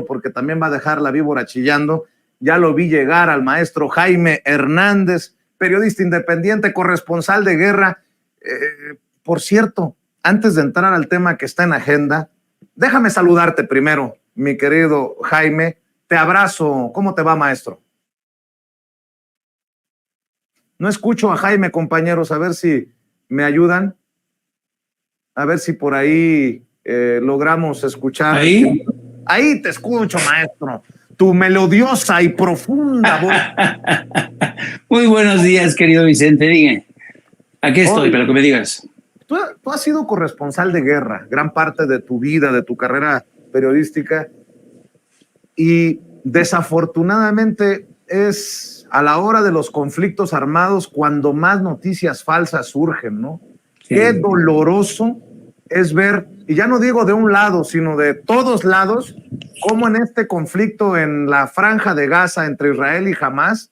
porque también va a dejar la víbora chillando. Ya lo vi llegar al maestro Jaime Hernández, periodista independiente, corresponsal de guerra. Por cierto, antes de entrar al tema que está en agenda, déjame saludarte primero, mi querido Jaime. Te abrazo. ¿Cómo te va, maestro? No escucho a Jaime, compañeros, a ver si me ayudan. A ver si por ahí logramos escuchar. Ahí te escucho, maestro. Tu melodiosa y profunda voz. Muy buenos días, querido Vicente. Dígame. Aquí estoy, para que me digas. Tú has sido corresponsal de guerra, gran parte de tu vida, de tu carrera periodística, y desafortunadamente es a la hora de los conflictos armados cuando más noticias falsas surgen, ¿no? Sí. Qué doloroso es ver, y ya no digo de un lado, sino de todos lados, cómo en este conflicto en la franja de Gaza entre Israel y Hamás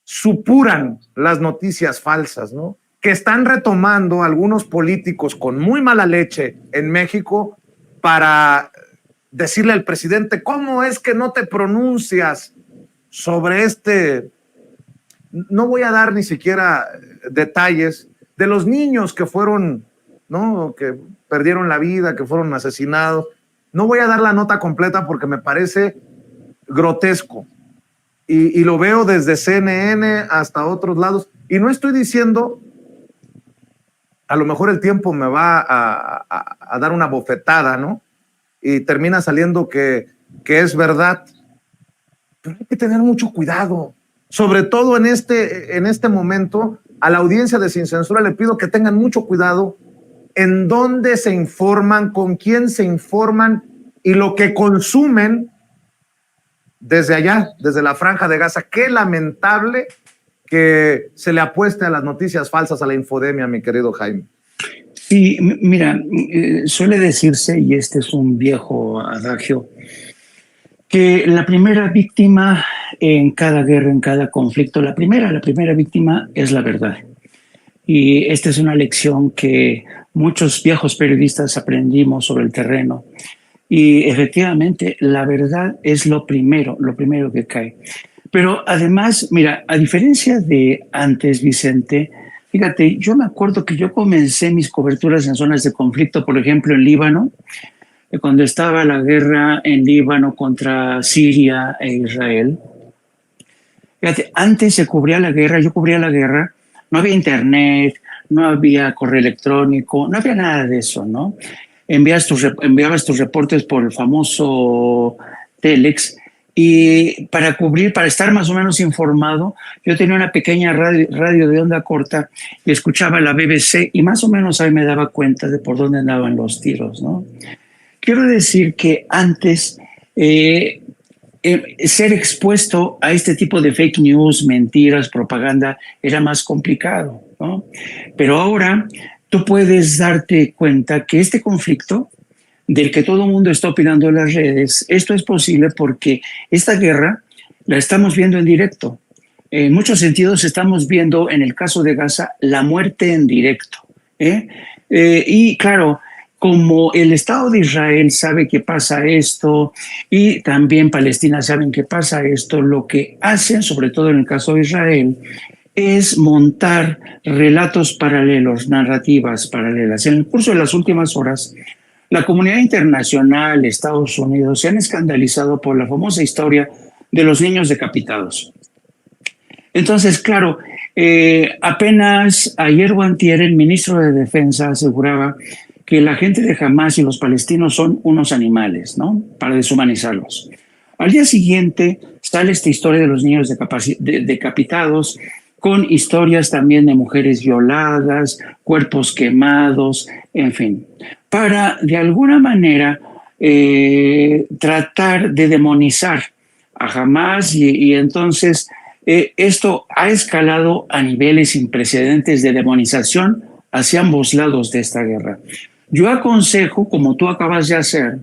supuran las noticias falsas, ¿no? Que están retomando algunos políticos con muy mala leche en México para decirle al presidente, ¿cómo es que no te pronuncias sobre este? No voy a dar ni siquiera detalles de los niños que fueron, ¿no?, que perdieron la vida, que fueron asesinados. No voy a dar la nota completa porque me parece grotesco. Y lo veo desde CNN hasta otros lados. Y no estoy diciendo, a lo mejor el tiempo me va a dar una bofetada, ¿no? Y termina saliendo que es verdad. Pero hay que tener mucho cuidado. Sobre todo en este momento, a la audiencia de Sin Censura le pido que tengan mucho cuidado en dónde se informan, con quién se informan y lo que consumen desde allá, desde la Franja de Gaza. Qué lamentable que se le apueste a las noticias falsas, a la infodemia, mi querido Jaime. Sí, mira, suele decirse, y este es un viejo adagio, que la primera víctima en cada guerra, en cada conflicto, la primera víctima es la verdad. Y esta es una lección que muchos viejos periodistas aprendimos sobre el terreno. Y efectivamente, la verdad es lo primero que cae. Pero además, mira, a diferencia de antes, Vicente, fíjate, yo me acuerdo que yo comencé mis coberturas en zonas de conflicto, por ejemplo, en Líbano, cuando estaba la guerra en Líbano contra Siria e Israel. Fíjate, antes se cubría la guerra, yo cubría la guerra, no había internet, no había correo electrónico, no había nada de eso, ¿no? Enviabas tus reportes por el famoso Telex, y para estar más o menos informado, yo tenía una pequeña radio de onda corta y escuchaba la BBC y más o menos ahí me daba cuenta de por dónde andaban los tiros, ¿no? Quiero decir que antes ser expuesto a este tipo de fake news, mentiras, propaganda, era más complicado, ¿no? Pero ahora tú puedes darte cuenta que este conflicto del que todo el mundo está opinando en las redes, esto es posible porque esta guerra la estamos viendo en directo. En muchos sentidos estamos viendo, en el caso de Gaza, la muerte en directo. Y claro, como el Estado de Israel sabe que pasa esto y también Palestina saben que pasa esto, lo que hacen, sobre todo en el caso de Israel, es montar relatos paralelos, narrativas paralelas. En el curso de las últimas horas, la comunidad internacional, Estados Unidos, se han escandalizado por la famosa historia de los niños decapitados. Entonces, claro, apenas ayer o antier el ministro de Defensa aseguraba que la gente de Hamás y los palestinos son unos animales, ¿no? Para deshumanizarlos. Al día siguiente sale esta historia de los niños decapitados, con historias también de mujeres violadas, cuerpos quemados, en fin, para de alguna manera tratar de demonizar a Hamás y entonces esto ha escalado a niveles sin precedentes de demonización hacia ambos lados de esta guerra. Yo aconsejo, como tú acabas de hacer,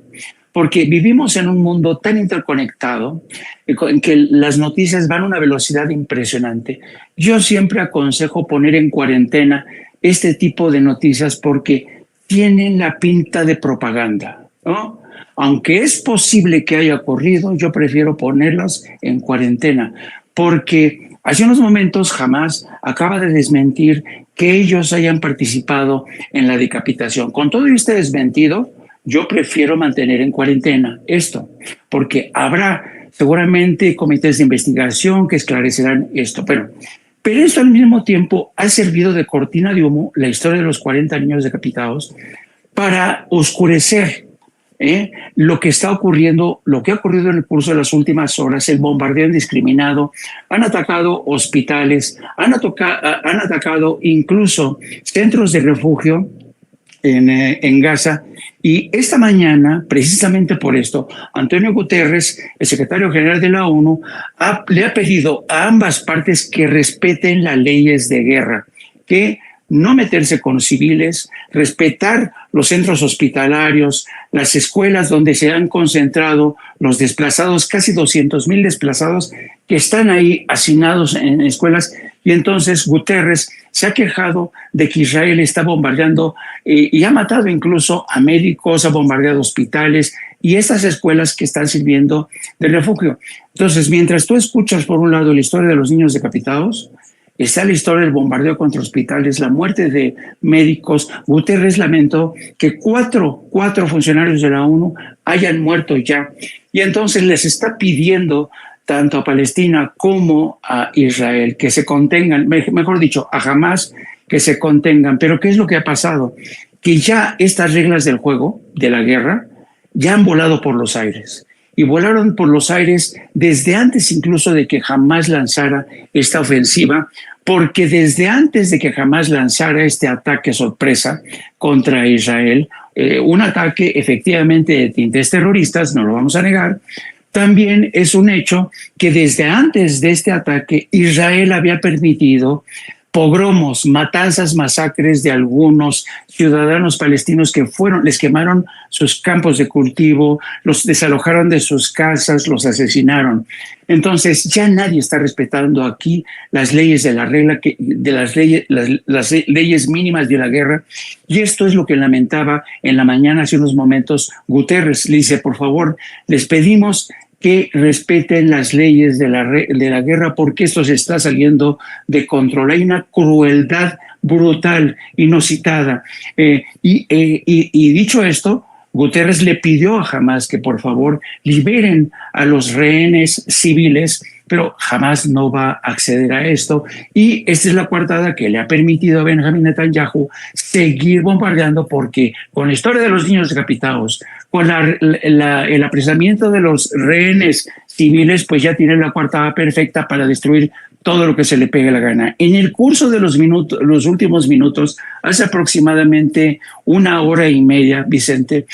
porque vivimos en un mundo tan interconectado en que las noticias van a una velocidad impresionante. Yo siempre aconsejo poner en cuarentena este tipo de noticias porque tienen la pinta de propaganda, ¿no? Aunque es posible que haya ocurrido, yo prefiero ponerlas en cuarentena, porque hace unos momentos Hamás acaba de desmentir que ellos hayan participado en la decapitación. Con todo este desmentido, yo prefiero mantener en cuarentena esto, porque habrá seguramente comités de investigación que esclarecerán esto, pero esto al mismo tiempo ha servido de cortina de humo la historia de los 40 niños decapitados para oscurecer lo que está ocurriendo, lo que ha ocurrido en el curso de las últimas horas, el bombardeo indiscriminado. Han atacado hospitales, han atacado incluso centros de refugio en Gaza. Y esta mañana, precisamente por esto, Antonio Guterres, el secretario general de la ONU, le ha pedido a ambas partes que respeten las leyes de guerra, que no meterse con civiles, respetar los centros hospitalarios, las escuelas donde se han concentrado los desplazados, casi 200,000 desplazados que están ahí hacinados en escuelas. Y entonces Guterres se ha quejado de que Israel está bombardeando y ha matado incluso a médicos, ha bombardeado hospitales y estas escuelas que están sirviendo de refugio. Entonces, mientras tú escuchas por un lado la historia de los niños decapitados, está la historia del bombardeo contra hospitales, la muerte de médicos. Guterres lamentó que cuatro funcionarios de la ONU hayan muerto ya. Y entonces les está pidiendo tanto a Palestina como a Israel que se contengan, mejor dicho, a Hamás que se contengan. Pero ¿qué es lo que ha pasado? Que ya estas reglas del juego, de la guerra, ya han volado por los aires. Y volaron por los aires desde antes incluso de que Hamás lanzara esta ofensiva, porque desde antes de que Hamás lanzara este ataque sorpresa contra Israel, un ataque efectivamente de tintes terroristas, no lo vamos a negar, también es un hecho que desde antes de este ataque Israel había permitido pogromos, matanzas, masacres de algunos ciudadanos palestinos que les quemaron sus campos de cultivo, los desalojaron de sus casas, los asesinaron. Entonces ya nadie está respetando aquí las leyes de la regla, las leyes mínimas de la guerra. Y esto es lo que lamentaba en la mañana hace unos momentos Guterres. Le dice, por favor, les pedimos que respeten las leyes de la guerra porque esto se está saliendo de control. Hay una crueldad brutal, inusitada. Y dicho esto, Guterres le pidió a Hamás que por favor liberen a los rehenes civiles, pero Hamás no va a acceder a esto. Y esta es la coartada que le ha permitido a Benjamin Netanyahu seguir bombardeando, porque con la historia de los niños decapitados, con el apresamiento de los rehenes civiles, pues ya tiene la coartada perfecta para destruir todo lo que se le pegue la gana. En el curso de los últimos minutos, hace aproximadamente 1 hora y media, Vicente,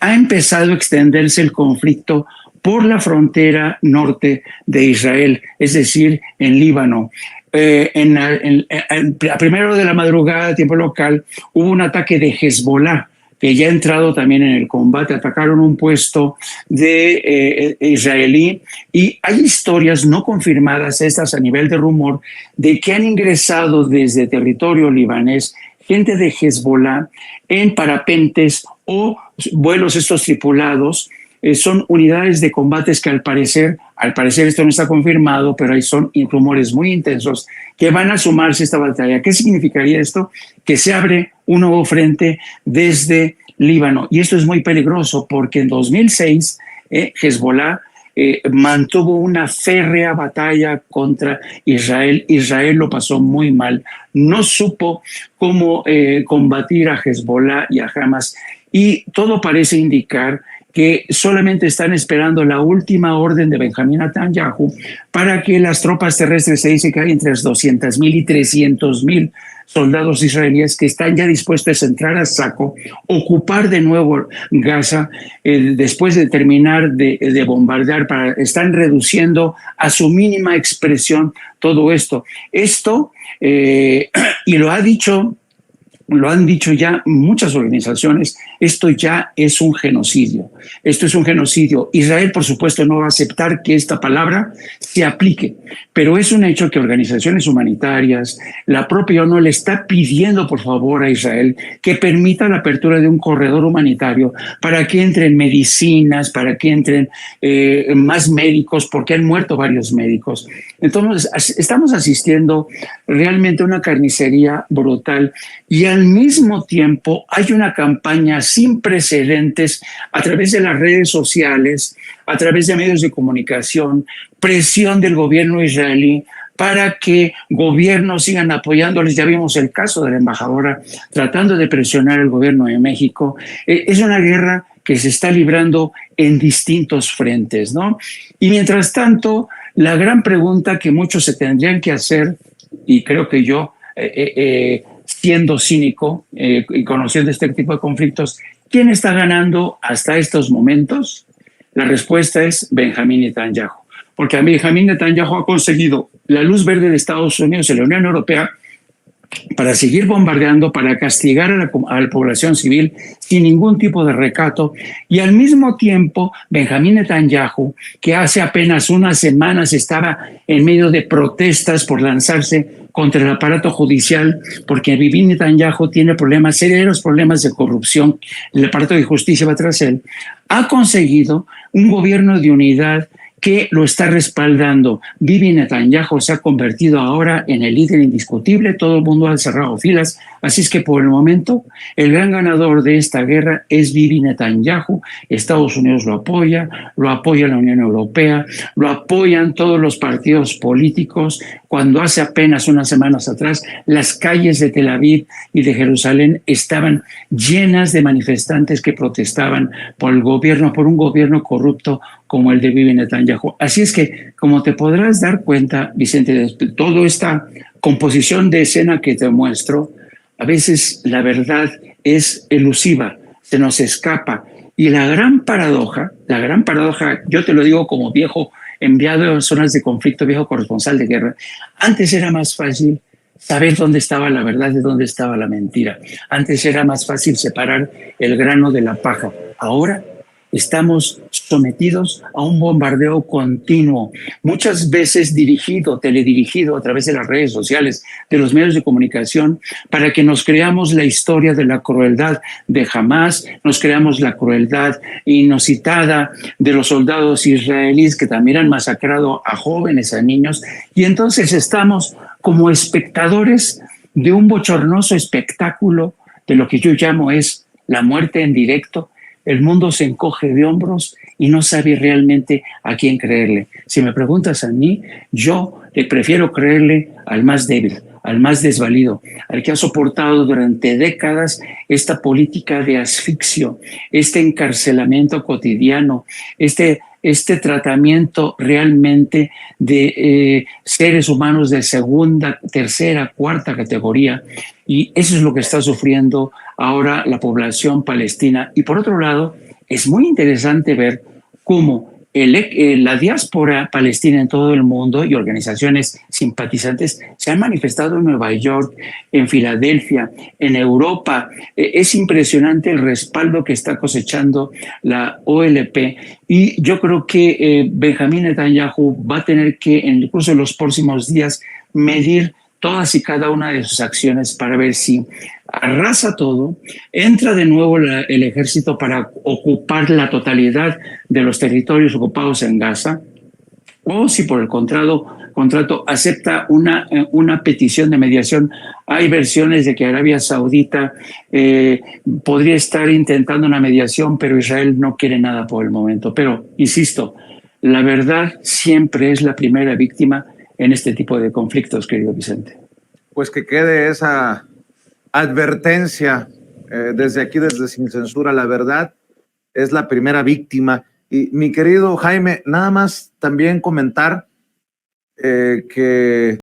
ha empezado a extenderse el conflicto por la frontera norte de Israel, es decir, en Líbano. A primera hora de la madrugada, tiempo local, hubo un ataque de Hezbollah, que ya ha entrado también en el combate. Atacaron un puesto de israelí, y hay historias no confirmadas, estas a nivel de rumor, de que han ingresado desde territorio libanés gente de Hezbollah en parapentes o vuelos estos tripulados. Son unidades de combates que al parecer esto no está confirmado, pero son rumores muy intensos que van a sumarse a esta batalla. ¿Qué significaría esto? Que se abre un nuevo frente desde Líbano. Y esto es muy peligroso porque en 2006 Hezbollah mantuvo una férrea batalla contra Israel. Israel lo pasó muy mal. No supo cómo combatir a Hezbollah y a Hamas. Y todo parece indicar que solamente están esperando la última orden de Benjamin Netanyahu para que las tropas terrestres, se dice que hay entre 200,000 y 300,000 soldados israelíes que están ya dispuestos a entrar a saco, ocupar de nuevo Gaza después de terminar de bombardear. Están reduciendo a su mínima expresión todo esto. Y lo han dicho ya muchas organizaciones, Esto ya es un genocidio. Esto es un genocidio. Israel, por supuesto, no va a aceptar que esta palabra se aplique, pero es un hecho que organizaciones humanitarias, la propia ONU le está pidiendo, por favor, a Israel que permita la apertura de un corredor humanitario para que entren medicinas, para que entren más médicos, porque han muerto varios médicos. Entonces, estamos asistiendo realmente a una carnicería brutal y al mismo tiempo hay una campaña sin precedentes a través de las redes sociales, a través de medios de comunicación, presión del gobierno israelí para que gobiernos sigan apoyándoles. Ya vimos el caso de la embajadora tratando de presionar al gobierno de México. Es una guerra que se está librando en distintos frentes, ¿no? Y mientras tanto, la gran pregunta que muchos se tendrían que hacer, y creo que yo, siendo cínico y conociendo este tipo de conflictos, ¿quién está ganando hasta estos momentos? La respuesta es Benjamín Netanyahu, porque Benjamín Netanyahu ha conseguido la luz verde de Estados Unidos y la Unión Europea para seguir bombardeando, para castigar a la población civil sin ningún tipo de recato, y al mismo tiempo Benjamín Netanyahu, que hace apenas unas semanas estaba en medio de protestas por lanzarse contra el aparato judicial, porque Benjamín Netanyahu tiene problemas, severos problemas de corrupción, el aparato de justicia va tras él, ha conseguido un gobierno de unidad que lo está respaldando. Bibi Netanyahu se ha convertido ahora en el líder indiscutible, todo el mundo ha cerrado filas, así es que por el momento el gran ganador de esta guerra es Bibi Netanyahu. Estados Unidos lo apoya la Unión Europea, lo apoyan todos los partidos políticos. Cuando hace apenas unas semanas atrás las calles de Tel Aviv y de Jerusalén estaban llenas de manifestantes que protestaban por el gobierno, por un gobierno corrupto como el de Bibi Netanyahu. Así es que, como te podrás dar cuenta, Vicente, de toda esta composición de escena que te muestro, a veces la verdad es elusiva, se nos escapa. Y la gran paradoja, yo te lo digo como viejo enviado a zonas de conflicto, viejo corresponsal de guerra, antes era más fácil saber dónde estaba la verdad y dónde estaba la mentira. Antes era más fácil separar el grano de la paja. Ahora estamos sometidos a un bombardeo continuo, muchas veces teledirigido a través de las redes sociales, de los medios de comunicación, para que nos creamos la historia de la crueldad de Hamás, nos creamos la crueldad inusitada de los soldados israelíes que también han masacrado a jóvenes, a niños, y entonces estamos como espectadores de un bochornoso espectáculo de lo que yo llamo es la muerte en directo. El mundo se encoge de hombros y no sabe realmente a quién creerle. Si me preguntas a mí, yo prefiero creerle al más débil, al más desvalido, al que ha soportado durante décadas esta política de asfixio, este encarcelamiento cotidiano, este tratamiento realmente de seres humanos de segunda, tercera, cuarta categoría. Y eso es lo que está sufriendo ahora la población palestina. Y por otro lado, es muy interesante ver cómo la diáspora palestina en todo el mundo y organizaciones simpatizantes se han manifestado en Nueva York, en Filadelfia, en Europa. Es impresionante el respaldo que está cosechando la OLP, y yo creo que Benjamín Netanyahu va a tener que, en el curso de los próximos días, medir todas y cada una de sus acciones para ver si arrasa todo, entra de nuevo el ejército para ocupar la totalidad de los territorios ocupados en Gaza, o si por el contrato acepta una petición de mediación. Hay versiones de que Arabia Saudita podría estar intentando una mediación, pero Israel no quiere nada por el momento. Pero, insisto, la verdad siempre es la primera víctima en este tipo de conflictos, querido Vicente. Pues que quede esa advertencia desde aquí, desde Sin Censura. La verdad es la primera víctima. Y mi querido Jaime, nada más también comentar que